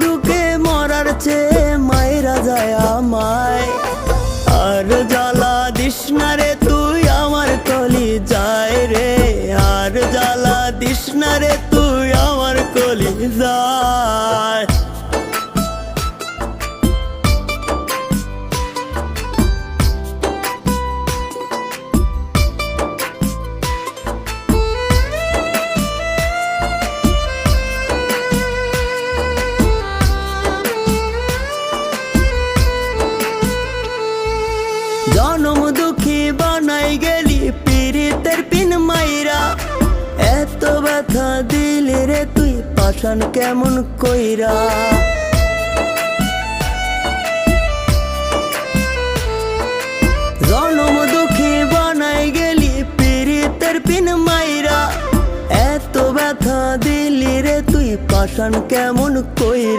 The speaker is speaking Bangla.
দুঃখে মরার চেয়ে মায়েরা যায় আমায়। আর জ্বালা দিস না রে তুই আমার কলি যায় রে, আর জ্বালা দিস না রে তুই আমার কলি যায়। জনম দুঃখী বানাই গেলি পীড়িতের পিন মাইরা, এত ব্যথা দিলি রে তুই পাষাণ কেমন কইরা। জনম দুঃখী বানাই গেলি পীড়িতের পিন মাইরা, এত ব্যথা দিলি রে তুই পাষাণ কেমন কইরা।